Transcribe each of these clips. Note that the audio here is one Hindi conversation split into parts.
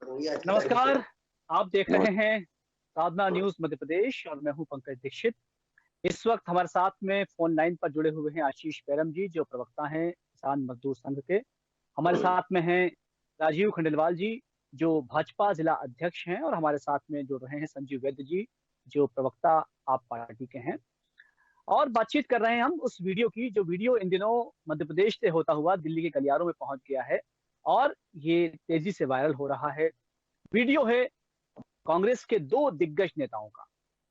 नमस्कार, आप देख रहे हैं साधना न्यूज मध्य प्रदेश और मैं हूं पंकज दीक्षित। इस वक्त हमारे साथ में फोन लाइन पर जुड़े हुए हैं आशीष पैरम जी, जो प्रवक्ता हैं किसान मजदूर संघ के। हमारे साथ में हैं राजीव खंडेलवाल जी, जो भाजपा जिला अध्यक्ष हैं, और हमारे साथ में जुड़ रहे हैं संजीव वैद्य जी, जो प्रवक्ता आप पार्टी के हैं। और बातचीत कर रहे हैं हम उस वीडियो की, जो वीडियो इन दिनों मध्य प्रदेश से होता हुआ दिल्ली के गलियारों में पहुंच गया है और ये तेजी से वायरल हो रहा है। वीडियो है कांग्रेस के दो दिग्गज नेताओं का,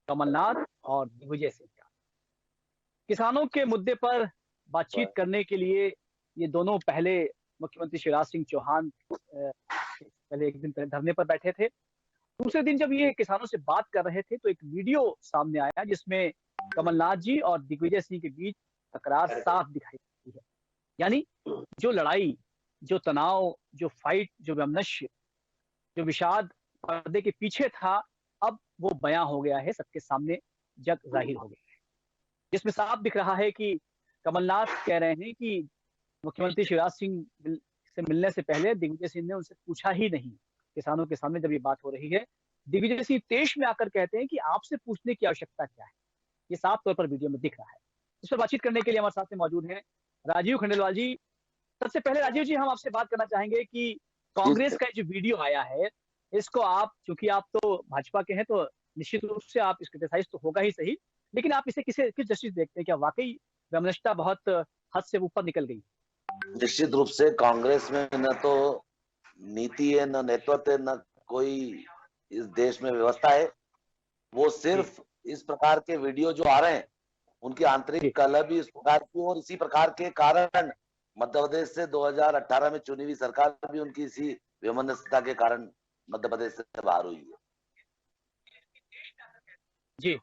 कमलनाथ और दिग्विजय सिंह का। किसानों के मुद्दे पर बातचीत करने के लिए ये दोनों पहले मुख्यमंत्री शिवराज सिंह चौहान पहले एक दिन पहले धरने पर बैठे थे। दूसरे दिन जब ये किसानों से बात कर रहे थे तो एक वीडियो सामने आया जिसमें कमलनाथ जी और दिग्विजय सिंह के बीच तकरार साफ दिखाई देती है। यानी जो लड़ाई, जो तनाव, जो फाइट, जो वैमनस्य, जो विषाद पर्दे के पीछे था, अब वो बयां हो गया है, सबके सामने जग जाहिर हो गया है, जिसमें साफ दिख रहा है कि कमलनाथ कह रहे हैं कि मुख्यमंत्री शिवराज सिंह से मिलने से पहले दिग्विजय सिंह ने उनसे पूछा ही नहीं। किसानों के सामने जब ये बात हो रही है, दिग्विजय सिंह तेज में आकर कहते हैं कि आपसे पूछने की आवश्यकता क्या है। ये साफ तौर पर वीडियो में दिख रहा है। इस पर बातचीत करने के लिए हमारे साथ में मौजूद हैं राजीव खंडेलवाल जी। सबसे पहले राजीव जी, हम आपसे बात करना चाहेंगे कि कांग्रेस का जो वीडियो आया है, इसको आप, चूंकि आप तो भाजपा के हैं, तो निश्चित रूप से आप इसका क्रिटिसाइज तो होगा ही सही, लेकिन आप इसे किस दृष्टि से देखते हैं? क्या वाकई वैमनस्यता बहुत हद से ऊपर निकल गई? निश्चित रूप से कांग्रेस में न तो नीति है, न नेतृत्व है, न कोई इस देश में व्यवस्था है। वो सिर्फ इस प्रकार के वीडियो जो आ रहे हैं, उनकी आंतरिक कलह भी इस प्रकार की, और इसी प्रकार के कारण मध्य प्रदेश से 2018 में चुनी हुई सरकार भी उनकी इसी वैमनस्यता के कारण मध्य प्रदेश से बाहर हुई है। जी,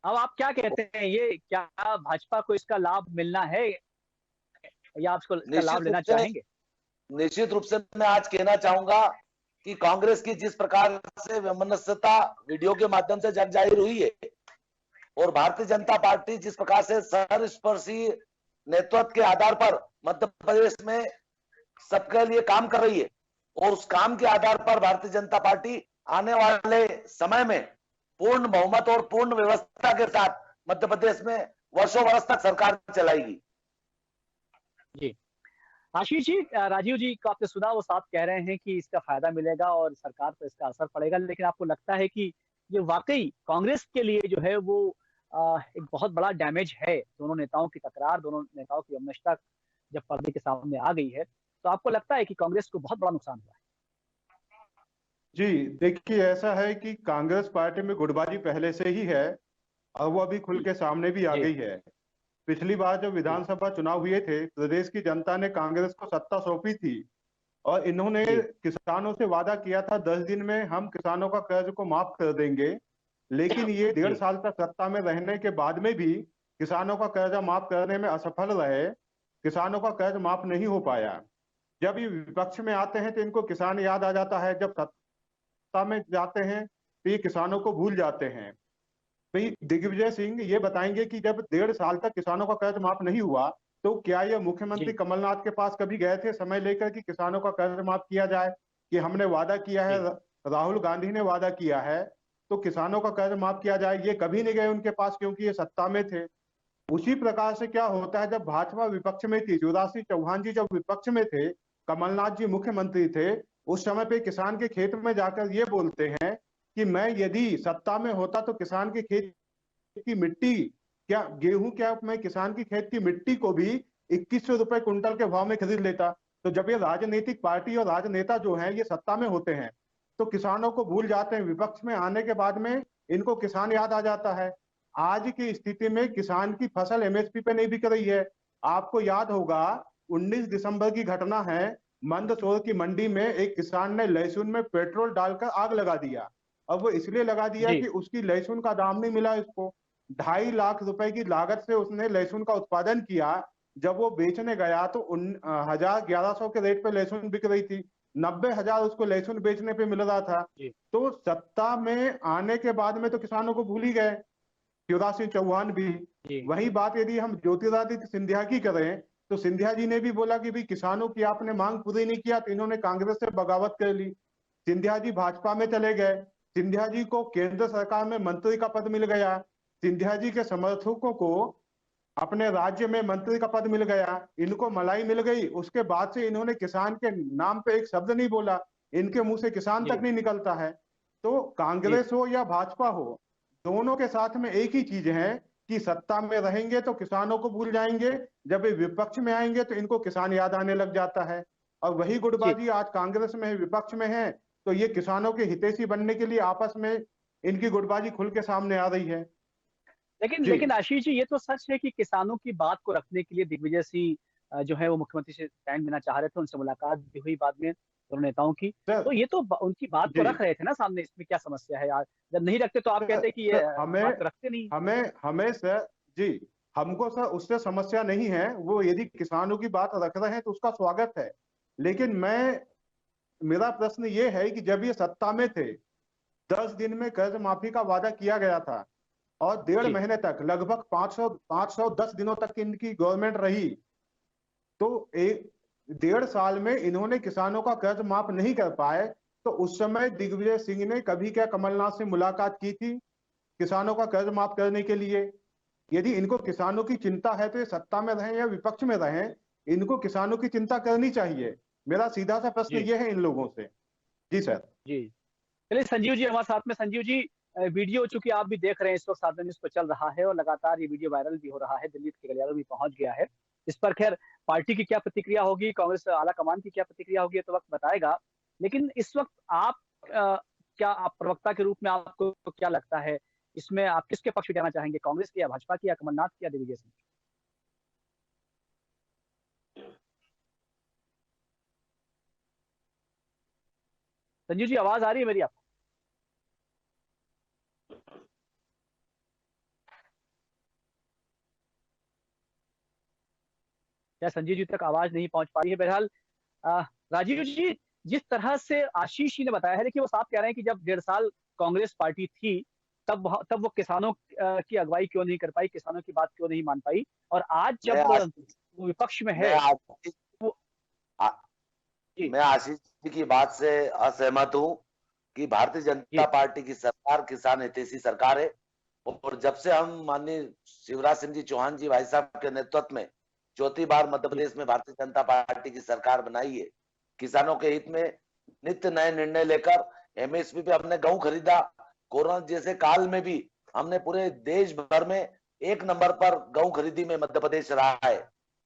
अब आप क्या कहते हैं, ये क्या भाजपा को इसका लाभ मिलना है या आप इसका लाभ लेना चाहेंगे? निश्चित रूप से मैं आज कहना चाहूंगा कि कांग्रेस की जिस प्रकार से वैमनस्यता वीडियो के माध्यम से जग जाहिर हुई है, और भारतीय जनता पार्टी जिस प्रकार से सर्वस्पर्शी नेतृत्व के आधार पर मध्य प्रदेश में सबके लिए काम कर रही है, और उस काम के आधार पर भारतीय जनता पार्टी आने वाले समय में पूर्ण बहुमत और पूर्ण व्यवस्था के साथ मध्य प्रदेश में वर्षों वर्ष तक सरकार चलाएगी। जी, आशीष जी, राजीव जी को आपने सुना, वो साफ कह रहे हैं कि इसका फायदा मिलेगा और सरकार पर इसका असर पड़ेगा, लेकिन आपको लगता है कि ये वाकई कांग्रेस के लिए जो है वो एक बहुत बड़ा डैमेज है? दोनों नेताओं की तकरार, दोनों नेताओं की वैमनस्यता जब पर्दे के सामने आ गई है, तो आपको लगता है कि कांग्रेस को बहुत बड़ा नुकसान हुआ है? जी देखिए, ऐसा है कि कांग्रेस पार्टी में गुटबाजी पहले से ही है और वो अभी खुल के सामने भी आ गई है। पिछली बार जब विधानसभा चुनाव हुए थे, प्रदेश की जनता ने कांग्रेस को सत्ता सौंपी थी और इन्होंने किसानों से वादा किया था 10 दिन में हम किसानों का कर्ज को माफ कर देंगे, लेकिन ये 1.5 साल तक सत्ता में रहने के बाद में भी किसानों का कर्जा माफ करने में असफल रहे। किसानों का कर्ज माफ नहीं हो पाया। जब ये विपक्ष में आते हैं तो इनको किसान याद आ जाता है, जब सत्ता में जाते हैं तो ये किसानों को भूल जाते हैं। भाई दिग्विजय सिंह ये बताएंगे कि जब 1.5 साल तक किसानों का कर्ज माफ नहीं हुआ तो क्या ये मुख्यमंत्री कमलनाथ के पास कभी गए थे समय लेकर कि किसानों का कर्ज माफ किया जाए? कि हमने वादा किया है, राहुल गांधी ने वादा किया है तो किसानों का कर्ज माफ किया जाए, ये कभी नहीं गए उनके पास क्योंकि ये सत्ता में थे। उसी प्रकार से क्या होता है, जब भाजपा विपक्ष में थी, शिवराज सिंह चौहान जी जब विपक्ष में थे, कमलनाथ जी मुख्यमंत्री थे, उस समय पे किसान के खेत में जाकर ये बोलते हैं कि मैं यदि सत्ता में होता तो किसान के खेत की मिट्टी, क्या गेहूं, क्या मैं किसान की खेत की मिट्टी को भी 2100 रुपए कुंटल के भाव में खरीद लेता। तो जब ये राजनीतिक पार्टी और राजनेता जो हैं ये सत्ता में होते हैं तो किसानों को भूल जाते हैं। विपक्ष में आने के बाद में इनको किसान याद आ जाता है। आज की स्थिति में किसान की फसल एमएसपी पे नहीं बिक रही है। आपको याद होगा 19 दिसंबर की घटना है, मंदसौर की मंडी में एक किसान ने लहसुन में पेट्रोल डालकर आग लगा दिया। अब वो इसलिए लगा दिया कि उसकी लहसुन का दाम नहीं मिला इसको। 2.5 लाख रुपए की लागत से उसने लहसुन का उत्पादन किया। जब वो बेचने गया तो 1100 के रेट पे लहसुन बिक रही थी, 90,000 उसको लहसुन बेचने पे मिल रहा था। तो सत्ता में आने के बाद में तो किसानों को भूल ही गए, शिवराज सिंह चौहान भी। वही बात यदि हम ज्योतिरादित्य सिंधिया की करें तो सिंधिया जी ने भी बोला कि भाई किसानों की आपने मांग पूरी नहीं किया तो इन्होंने कांग्रेस से बगावत कर ली। सिंधिया जी भाजपा में चले गए, सिंधिया जी को केंद्र सरकार में मंत्री का पद मिल गया, सिंधिया जी के समर्थकों को अपने राज्य में मंत्री का पद मिल गया, इनको मलाई मिल गई। उसके बाद से इन्होंने किसान के नाम पे एक शब्द नहीं बोला, इनके मुंह से किसान तक नहीं निकलता है। तो कांग्रेस हो या भाजपा हो, दोनों के साथ में एक ही चीज है कि सत्ता में रहेंगे तो किसानों को भूल जाएंगे, जब ये विपक्ष में आएंगे तो इनको किसान याद आने लग जाता है। और वही गुटबाजी आज कांग्रेस में है, विपक्ष में है, तो ये किसानों के हितैषी बनने के लिए आपस में इनकी गुटबाजी खुल के सामने आ रही है। लेकिन आशीष जी, ये तो सच है कि किसानों की बात को रखने के लिए दिग्विजय सिंह जो है वो मुख्यमंत्री से टाइम देना चाह रहे थे, उनसे मुलाकात भी हुई बाद में दोनों नेताओं की, तो ये तो उनकी बात को रख रहे थे ना सामने, इसमें क्या समस्या है यार? जब नहीं रखते तो आप कहते कि ये बात रखते नहीं। हमें सर जी, हमको सर उससे समस्या नहीं है, वो यदि किसानों की बात रख रहे हैं तो उसका स्वागत है। लेकिन मेरा प्रश्न ये है कि जब ये सत्ता में थे, 10 दिन में कर्ज माफी का वादा किया गया था और 1.5 महीने तक लगभग 510 दिनों तक इनकी गवर्नमेंट रही, तो 1.5 साल में इन्होंने किसानों का कर्ज माफ नहीं कर पाए। तो उस समय दिग्विजय सिंह ने कभी क्या कमलनाथ से मुलाकात की थी किसानों का कर्ज माफ करने के लिए? यदि इनको किसानों की चिंता है तो ये सत्ता में रहें या विपक्ष में रहें, इनको किसानों की चिंता करनी चाहिए। मेरा सीधा सा प्रश्न ये है इन लोगों से। जी सर। जी, चलिए संजीव जी हमारे साथ में। संजीव जी, वीडियो चूंकि आप भी देख रहे हैं इस वक्त साधन न्यूज़ पर चल रहा है और लगातार ये वीडियो वायरल भी हो रहा है, दिल्ली के गलियारों में पहुंच गया है। इस पर खैर पार्टी की क्या प्रतिक्रिया होगी, कांग्रेस आला कमान की क्या प्रतिक्रिया होगी, तो वक्त बताएगा। लेकिन इस वक्त आप क्या आप प्रवक्ता के रूप में आपको क्या लगता है, इसमें आप किसके पक्ष में जाना चाहेंगे, कांग्रेस की या भाजपा की या कमलनाथ की या दिग्विजय सिंह? संजीव जी, आवाज आ रही है मेरी आपको? क्या संजीव जी तक आवाज नहीं पहुंच पा रही है? बहरहाल राजीव जी, जिस तरह से आशीष जी ने बताया है, देखिए वो साफ कह रहे हैं कि जब 1.5 साल कांग्रेस पार्टी थी तब वो किसानों की अगुवाई क्यों नहीं कर पाई, किसानों की बात क्यों नहीं मान पाई, और आज जब वो विपक्ष में है मैं आशीष जी की बात से असहमत हूं कि भारतीय जनता पार्टी की सरकार किसान हितैषी सरकार है। और जब से हम माननीय शिवराज सिंह जी चौहान जी भाई साहब के नेतृत्व में चौथी बार मध्य प्रदेश में भारतीय जनता पार्टी की सरकार बनाई है, किसानों के हित में नित्य नए निर्णय लेकर एमएसपी पे हमने गेहूं खरीदा। कोरोना जैसे काल में भी हमने पूरे देश भर में 1 नंबर पर गेहूं खरीदी में मध्य प्रदेश रहा है।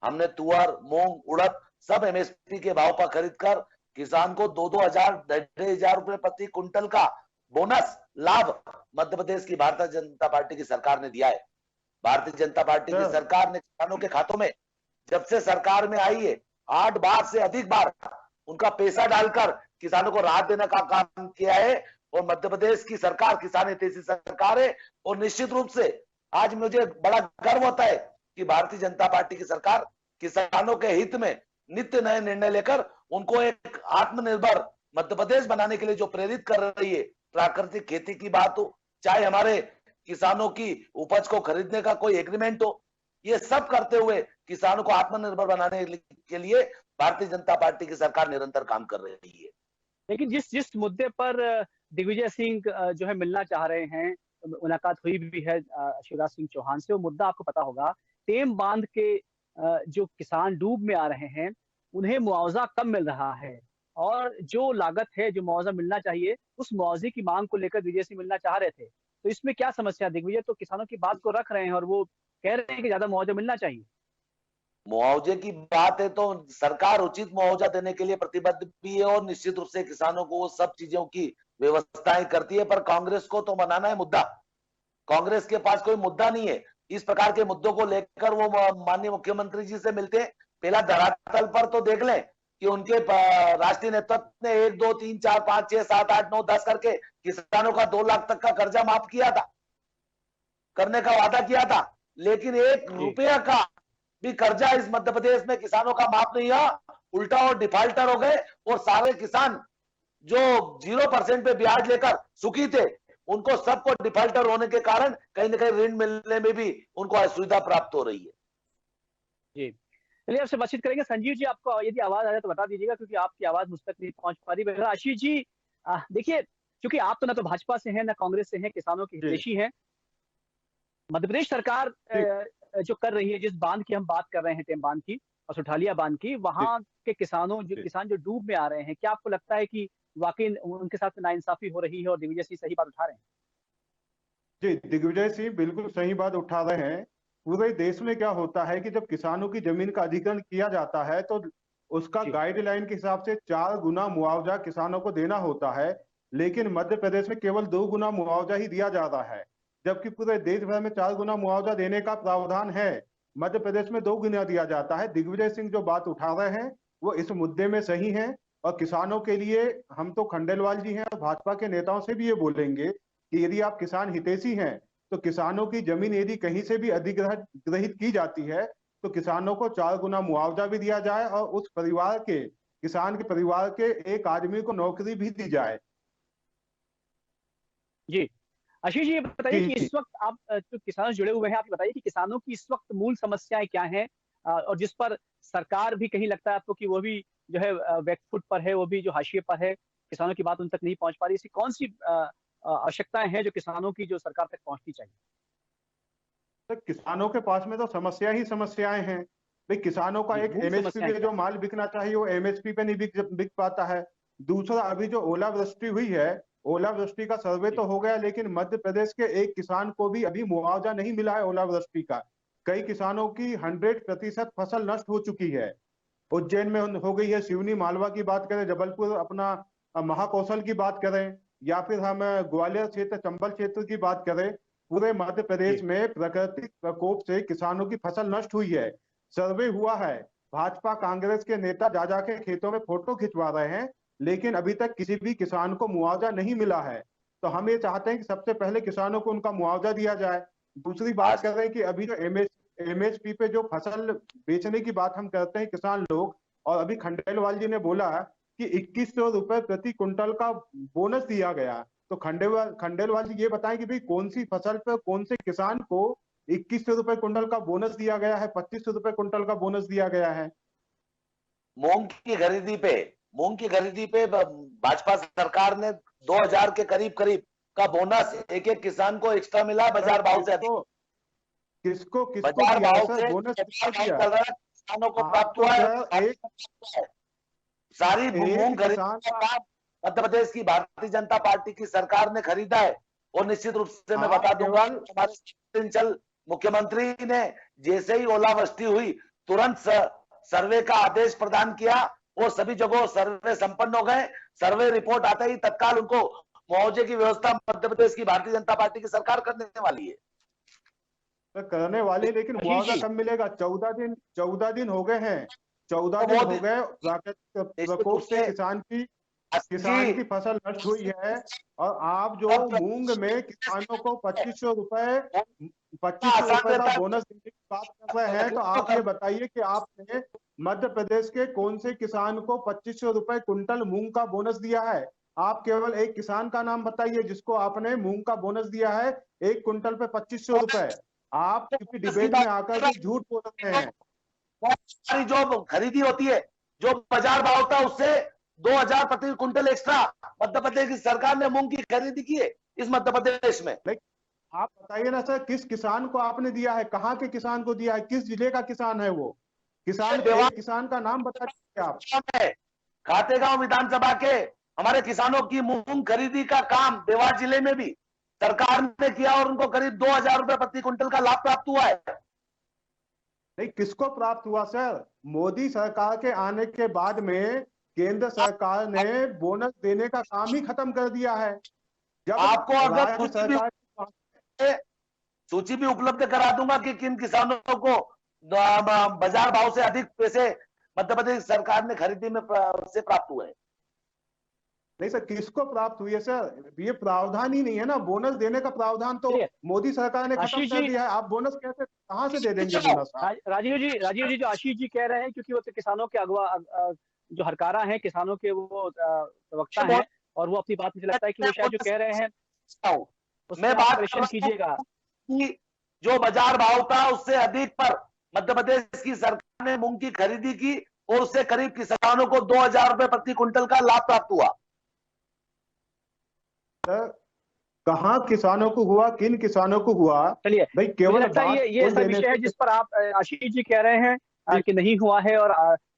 हमने तुअर, मूंग, उड़द सब एमएसपी के भाव पर खरीद कर किसान को 2-2 हजार 2,500 रुपए प्रति कुंटल का बोनस लाभ मध्य प्रदेश की भारतीय जनता पार्टी की सरकार ने दिया है। भारतीय जनता पार्टी की सरकार ने किसानों के खातों में जब से सरकार में आई है 8 बार से अधिक बार उनका पैसा डालकर किसानों को राहत देने का काम किया है। और मध्य प्रदेश की सरकार किसान हितैषी सरकार है। और निश्चित रूप से आज मुझे बड़ा गर्व होता है कि भारतीय जनता पार्टी की सरकार किसानों के हित में नित्य नए निर्णय लेकर उनको एक आत्मनिर्भर मध्य प्रदेश बनाने के लिए जो प्रेरित कर रही है। प्राकृतिक खेती की बात हो, चाहे हमारे किसानों की उपज को खरीदने का कोई एग्रीमेंट हो, ये सब करते हुए किसानों को आत्मनिर्भर बनाने के लिए भारतीय जनता पार्टी की सरकार निरंतर काम कर रही है। लेकिन जिस मुद्दे पर दिग्विजय सिंह जो है मिलना चाह रहे हैं, मुलाकात हुई भी है शिवराज सिंह चौहान से, वो मुद्दा आपको पता होगा, टेम बांध के जो किसान डूब में आ रहे हैं उन्हें मुआवजा कम मिल रहा है, और जो लागत है, जो मुआवजा मिलना चाहिए, उस मुआवजे की मांग को लेकर दिग्विजय सिंह मिलना चाह रहे थे। तो इसमें क्या समस्या? दिग्विजय तो किसानों की बात को रख रहे हैं और वो कह रहे हैं कि ज्यादा मुआवजा मिलना चाहिए। मुआवजे की बात है तो सरकार उचित मुआवजा देने के लिए प्रतिबद्ध भी है और निश्चित रूप से किसानों को वो सब चीजों की व्यवस्थाएं करती है। पर कांग्रेस को तो बनाना है मुद्दा, कांग्रेस के पास कोई मुद्दा नहीं है। इस प्रकार के मुद्दों को लेकर वो माननीय मुख्यमंत्री जी से मिलते हैं। पहला धरातल पर तो देख लें कि उनके राष्ट्रीय नेतृत्व ने 1, 2, 3, 4, 5, 6, 7, 8, 9, 10 करके किसानों का 2 लाख तक का कर्जा माफ किया था, करने का वादा किया था। लेकिन 1 रुपया का भी कर्जा इस मध्य प्रदेश में किसानों का माफ नहीं हुआ, उल्टा और डिफाल्टर हो गए। और सारे किसान जो 0% पे ब्याज लेकर सुखी थे, उनको सबको डिफाल्टर होने के कारण कहीं ना कहीं ऋण मिलने में भी उनको असुविधा प्राप्त हो रही है। जी, चलिए आपसे बातचीत करेंगे। संजीव जी, आपको यदि आवाज आ जाए तो बता दीजिएगा, क्योंकि आपकी आवाज मुझ तक नहीं पहुंच पा रही। आशीष जी, देखिए, क्योंकि आप तो ना तो भाजपा से हैं, ना कांग्रेस से हैं, किसानों के हितैषी हैं। मध्य प्रदेश सरकार जो कर रही है, जिस बांध की हम बात कर रहे हैं, टेम बांध की और सुठालिया बांध की, वहाँ के किसान जो डूब में आ रहे हैं, क्या आपको लगता है कि वाकई उनके साथ नाइंसाफी हो रही है और दिग्विजय सिंह सही बात उठा रहे हैं? जी, दिग्विजय सिंह बिल्कुल सही बात उठा रहे हैं। पूरे देश में क्या होता है कि जब किसानों की जमीन का अधिग्रहण किया जाता है तो उसका गाइडलाइन के हिसाब से 4 गुना मुआवजा किसानों को देना होता है, लेकिन मध्य प्रदेश में केवल 2 गुना मुआवजा ही दिया जा रहा है, जबकि पूरे देश भर में 4 गुना मुआवजा देने का प्रावधान है। मध्य प्रदेश में 2 गुना दिया जाता है। दिग्विजय सिंह जो बात उठा रहे हैं वो इस मुद्दे में सही है, और किसानों के लिए हम तो खंडेलवाल जी हैं और भाजपा के नेताओं से भी ये बोलेंगे कि यदि आप किसान हितैषी हैं तो किसानों की जमीन यदि कहीं से भी अधिग्रहित की जाती है तो किसानों को 4 गुना मुआवजा भी दिया जाए और उस परिवार के किसान के परिवार के एक आदमी को नौकरी भी दी जाए। जी, आशीष जी, ये बताइए कि इस वक्त आप जो किसान जुड़े हुए हैं, आप बताइए कि किसानों की इस वक्त मूल समस्याएं क्या हैं, और जिस पर सरकार भी कहीं लगता है आपको कि वो भी जो है बैकफुट पर है, वो भी जो हाशिए पर है, किसानों की बात उन तक नहीं पहुंच पा रही। ऐसी कौन सी आवश्यकताएं हैं जो किसानों की जो सरकार तक पहुंचनी चाहिए? तो किसानों के पास में तो समस्या ही समस्याएं हैं भाई। किसानों का एक एमएसपी पे जो माल बिकना चाहिए वो एमएसपी पे नहीं बिक पाता है। दूसरा, अभी जो ओलावृष्टि हुई है, ओलावृष्टि का सर्वे तो हो गया, लेकिन मध्य प्रदेश के एक किसान को भी अभी मुआवजा नहीं मिला है ओलावृष्टि का। कई किसानों की 100% फसल नष्ट हो चुकी है। उज्जैन में हो गई है, सिवनी मालवा की बात करें, जबलपुर अपना महाकौशल की बात करें, या फिर हम ग्वालियर क्षेत्र चंबल क्षेत्र की बात करें, पूरे मध्य प्रदेश में प्राकृतिक प्रकोप से किसानों की फसल नष्ट हुई है। सर्वे हुआ है, भाजपा कांग्रेस के नेता जा जाके खेतों में फोटो खिंचवा रहे हैं, लेकिन अभी तक किसी भी किसान को मुआवजा नहीं मिला है। तो हम ये चाहते हैं कि सबसे पहले किसानों को उनका मुआवजा दिया जाए। दूसरी बात कर रहे हैं कि अभी जो एमएसपी पे जो फसल बेचने की बात हम करते हैं किसान लोग, और अभी खंडेलवाल जी ने बोला कि 2100 रुपए प्रति कुंटल का बोनस दिया गया। तो खंडेलवाल जी ये बताएं कि भाई कौन सी फसल पर कौन से किसान को 2100 रुपए कुंटल का बोनस दिया गया है, 2500 रुपए कुंटल का बोनस दिया गया है? मूंग की खरीदी पे भाजपा सरकार ने 2000 के करीब का बोनस एक एक किसान को एक्स्ट्रा मिला, बाजार भाव से अधिक। किसको बाजार दिया भाव सर? से बोनस किसको चल दिया? रहा है, किसानों को प्राप्त हुआ है। सारी मूंग खरीद का काम मध्य प्रदेश की भारतीय जनता पार्टी की सरकार ने खरीदा है। और निश्चित रूप से मैं बता दूंगा, हमारे मुख्यमंत्री ने जैसे ही ओलावृष्टि हुई तुरंत सर्वे का आदेश प्रदान किया और सभी जगहों सर्वे संपन्न हो गए। सर्वे रिपोर्ट आते ही तत्काल उनको मुआवजे की व्यवस्था मध्य प्रदेश की भारतीय जनता पार्टी की सरकार करने वाली है। करने वाली, लेकिन मुआवजा कब मिलेगा? 14 दिन हो गए हैं। 14 दिन हो गए प्राकृतिक प्रकोप से किसान की फसल नष्ट हुई है, और आप जो मूंग में किसानों को 2500 रुपए का बोनस देने की बात कर रहे हैं, तो आप ये बताइए कि आपने मध्य प्रदेश के कौन से किसान को 2500 रुपए कुंटल मूंग का बोनस दिया है? आप केवल एक किसान का नाम बताइए जिसको आपने मूंग का बोनस दिया है 1 कुंटल पे 2500 रुपए। आप किसी डिबेट में आकर के झूठ बोल रहे हैं। सारी जो खरीदी होती है, जो बाजार भाव था उससे 2000 प्रति कुंटल एक्स्ट्रा मध्य प्रदेश की सरकार ने मूंग की खरीदी की है इस मध्य प्रदेश में। आप बताइए ना सर, किस किसान को आपने दिया है? कहाँ के किसान को दिया है? किस जिले का किसान है वो किसान का नाम बताइए आप। खातेगांव विधानसभा के हमारे किसानों की मूंग खरीदी का काम देवास जिले में भी सरकार ने किया और उनको करीब 2000 रुपए प्रति कुंटल का लाभ प्राप्त हुआ है। नहीं, किसको प्राप्त हुआ सर? मोदी सरकार के आने के बाद में केंद्र सरकार ने बोनस देने का काम ही खत्म कर दिया है। जब आपको अगर सूची भी उपलब्ध करा दूंगा कि किन किसानों को बाजार भाव से अधिक पैसे मध्य प्रदेश सरकार ने खरीदी में से प्राप्त हुए हैं। नहीं सर, किसको प्राप्त हुई है सर? ये प्रावधान ही नहीं है ना, बोनस देने का प्रावधान तो मोदी सरकार ने खत्म कर दिया है। आप बोनस कैसे, कहां से दे देंगे बोनस? राजीव जी जो आशीष जी कह रहे हैं, क्योंकि वो तो किसानों के अगवा जो हरकारा हैं, किसानों के वो प्रवक्ता हैं, और वो अपनी बात मुझे लगता है कि वो शायद जो कह रहे हैं मैं बात कीजिएगा कि जो बाजार भाव था उससे अधिक पर मध्य प्रदेश की सरकार ने मूंग की खरीदी की और उससे करीब किसानों को 2000 रुपए प्रति कुंटल का लाभ प्राप्त हुआ। तो कहाँ किसानों को हुआ, किन किसानों को हुआ? चलिए, भाई मुझे केवल लगता है बात ये बोल ऐसा देने विषय है से जिस पर आप आशीष जी कह रहे हैं जी, कि नहीं हुआ है,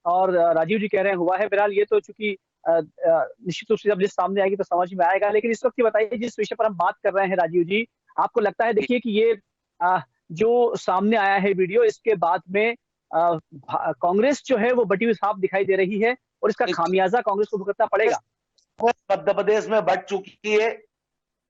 और राजीव जी कह रहे हैं हुआ है। बहरहाल ये तो चूंकि निश्चित रूप से जब लिस्ट सामने आएगी तो समझ में आएगा। लेकिन इस वक्त ये बताइए, जिस विषय पर हम बात कर रहे हैं राजीव जी, आपको लगता है, देखिए कि ये जो सामने आया है वीडियो, इसके बाद में कांग्रेस जो है वो बटी हुई साफ दिखाई दे रही है, और इसका खामियाजा कांग्रेस को भुगतना पड़ेगा। मध्य प्रदेश में बढ़ चुकी है।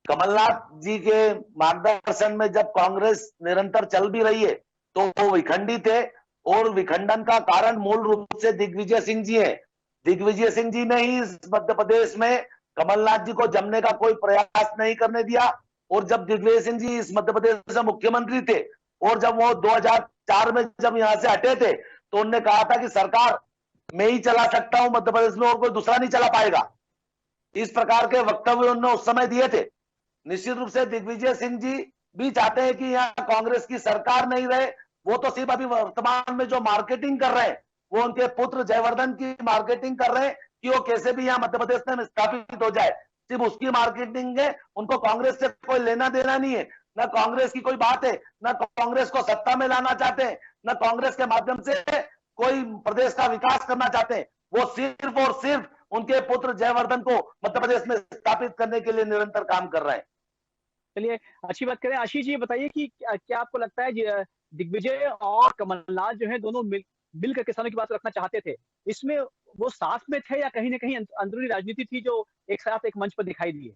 कमलनाथ जी के मार्गदर्शन में जब कांग्रेस निरंतर चल भी रही है तो वो विखंडित है, और विखंडन का कारण मूल रूप से दिग्विजय सिंह जी है। दिग्विजय सिंह जी ने ही इस मध्य प्रदेश में कमलनाथ जी को जमने का कोई प्रयास नहीं करने दिया। और जब दिग्विजय सिंह जी इस मध्य प्रदेश से मुख्यमंत्री थे, और जब वो 2004 में जब यहां से हटे थे, तो उन्होंने कहा था कि सरकार मैं ही चला सकता हूं मध्य प्रदेश में, और कोई दूसरा नहीं चला पाएगा। इस प्रकार के वक्तव्य उन्होंने उस समय दिए थे। निश्चित रूप से दिग्विजय सिंह जी भी चाहते हैं कि यहाँ कांग्रेस की सरकार नहीं रहे। वो तो सिर्फ अभी वर्तमान में जो मार्केटिंग कर रहे हैं, वो उनके पुत्र जयवर्धन की मार्केटिंग कर रहे हैं कि वो कैसे भी यहाँ मध्य प्रदेश में स्थापित हो जाए। सिर्फ उसकी मार्केटिंग है, उनको कांग्रेस से कोई लेना देना नहीं है। न कांग्रेस की कोई बात है, न कांग्रेस को सत्ता में लाना चाहते हैं, न कांग्रेस के माध्यम से कोई प्रदेश का विकास करना चाहते हैं। वो सिर्फ और सिर्फ उनके पुत्र जयवर्धन को मध्य प्रदेश में स्थापित करने के लिए निरंतर काम कर रहे हैं। चलिए, अच्छी बात करें। आशीष जी बताइए कि क्या आपको लगता है दिग्विजय और कमलनाथ जो है दोनों मिलकर किसानों की बात रखना चाहते थे, इसमें वो साथ में थे या कहीं ना कहीं अंदरूनी राजनीति थी जो एक साथ एक मंच पर दिखाई दी है?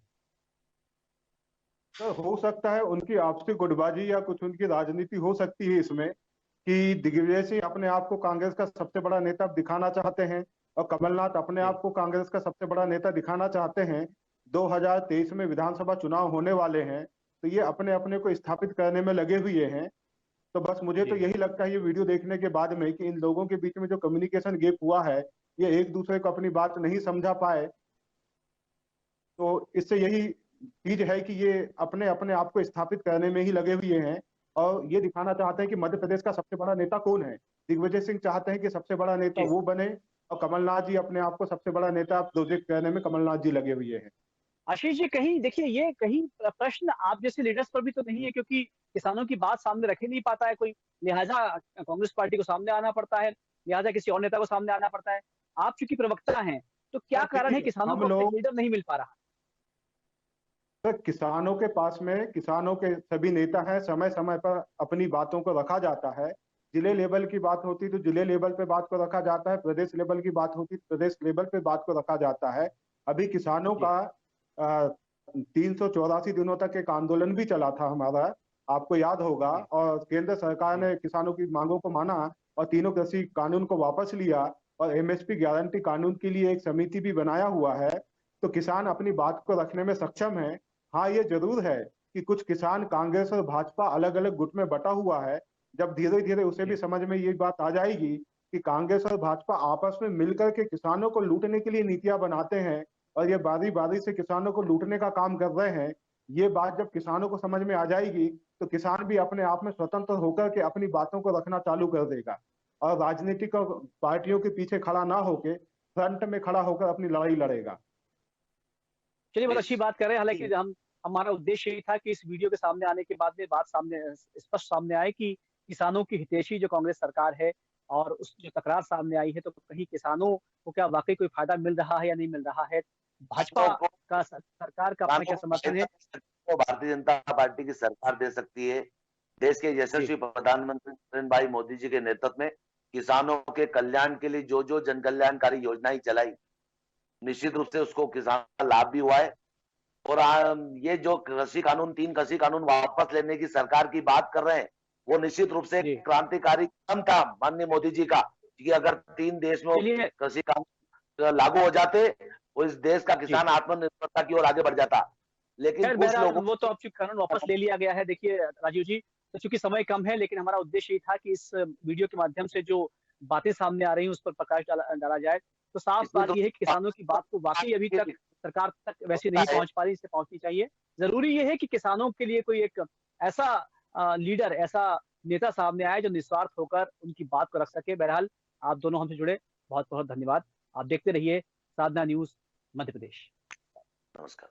तो हो सकता है उनकी आपसी गुटबाजी या कुछ उनकी राजनीति हो सकती है इसमें, कि दिग्विजय सिंह अपने आप को कांग्रेस का सबसे बड़ा नेता दिखाना चाहते हैं और कमलनाथ अपने आप को कांग्रेस का सबसे बड़ा नेता दिखाना चाहते हैं। 2023 में विधानसभा चुनाव होने वाले हैं, तो ये अपने अपने को स्थापित करने में लगे हुए हैं। तो बस मुझे तो यही लगता है ये वीडियो देखने के बाद में, कि इन लोगों के बीच में जो कम्युनिकेशन गैप हुआ है, ये एक दूसरे को अपनी बात नहीं समझा पाए। तो इससे यही चीज है कि ये अपने अपने आप को स्थापित करने में ही लगे हुए हैं, और ये दिखाना चाहते हैं कि मध्य प्रदेश का सबसे बड़ा नेता कौन है। दिग्विजय सिंह चाहते हैं कि सबसे बड़ा नेता वो बने, और कमलनाथ जी अपने आप को सबसे बड़ा नेता प्रोजेक्ट करने में कमलनाथ जी लगे हुए हैं। आशीष जी, कहीं देखिए, ये कहीं प्रश्न आप जैसे लीडर्स पर भी तो नहीं है, क्योंकि किसानों की बात सामने रख ही नहीं पाता है कोई, लिहाजा कांग्रेस पार्टी को सामने आना पड़ता है, लिहाजा किसी और नेता को सामने आना पड़ता है। आप चूंकि प्रवक्ता हैं, तो क्या कारण है किसानों हम को लोग लीडर नहीं मिल पा रहा? तो किसानों के पास में किसानों के सभी नेता हैं, समय समय पर अपनी बातों को रखा जाता है। जिले लेवल की बात होती तो जिले लेवल पे बात को रखा जाता है, प्रदेश लेवल की बात होती तो प्रदेश लेवल पे बात को रखा जाता है। अभी किसानों का 384 दिनों तक एक आंदोलन भी चला था हमारा, आपको याद होगा, और केंद्र सरकार ने किसानों की मांगों को माना और तीनों कृषि कानून को वापस लिया, और एमएसपी गारंटी कानून के लिए एक समिति भी बनाया हुआ है। तो किसान अपनी बात को रखने में सक्षम है। हाँ, ये जरूर है कि कुछ किसान कांग्रेस और भाजपा अलग अलग गुट में बटा हुआ है। जब धीरे धीरे उसे भी समझ में ये बात आ जाएगी कि कांग्रेस और भाजपा आपस में मिलकर के किसानों को लूटने के लिए नीतियां बनाते हैं, और ये बारी बारी से किसानों को लूटने का काम कर रहे हैं, ये बात जब किसानों को समझ में आ जाएगी, तो किसान भी अपने आप में स्वतंत्र होकर के अपनी बातों को रखना चालू कर देगा, और राजनीतिक पार्टियों के पीछे खड़ा ना होके फ्रंट में खड़ा होकर अपनी लड़ाई लड़ेगा। चलिए, बहुत अच्छी बात कर रहे हैं। हालांकि हमारा उद्देश्य यही था कि इस वीडियो के सामने आने के बाद में बात सामने स्पष्ट सामने आए कि किसानों की हितैषी जो कांग्रेस सरकार है, और उस जो तकरार सामने आई है, तो कहीं किसानों को क्या वाकई कोई फायदा मिल रहा है या नहीं मिल रहा है, भाजपा का सरकार का अपना क्या समर्थन है? तो भारतीय जनता पार्टी की सरकार दे सकती है। देश के यशस्वी प्रधानमंत्री नरेंद्र भाई मोदी जी के नेतृत्व में किसानों के कल्याण के लिए जो जो जन कल्याणकारी योजनाएं चलाई, निश्चित रूप से उसको किसान का लाभ भी हुआ है। और ये जो कृषि कानून 3 कृषि कानून वापस लेने की सरकार की बात कर रहे हैं, वो निश्चित रूप से क्रांतिकारी कदम था माननीय मोदी जी का, कि अगर 3 देश में कृषि कानून लागू हो जाते, वो इस देश का किसान आत्मनिर्भरता की ओर आगे बढ़ जाता। लेकिन कुछ लोगों वो तो अब कानून वापस ले लिया गया है। देखिए राजीव जी, तो चूंकि समय कम है, लेकिन हमारा उद्देश्य ये था कि इस वीडियो के माध्यम से जो बातें सामने आ रही हैं उस पर प्रकाश डाला जाए। तो साफ बात यह है कि किसानों की बात को वाकई अभी तक सरकार तक वैसे नहीं पहुंच पा रही, इससे पहुंचनी चाहिए। जरूरी ये है कि किसानों के लिए कोई एक ऐसा लीडर, ऐसा नेता सामने आए जो निस्वार्थ होकर उनकी बात को रख सके। बहरहाल आप दोनों हमसे जुड़े, बहुत बहुत धन्यवाद। आप देखते रहिए साधना न्यूज मध्य प्रदेश। नमस्कार।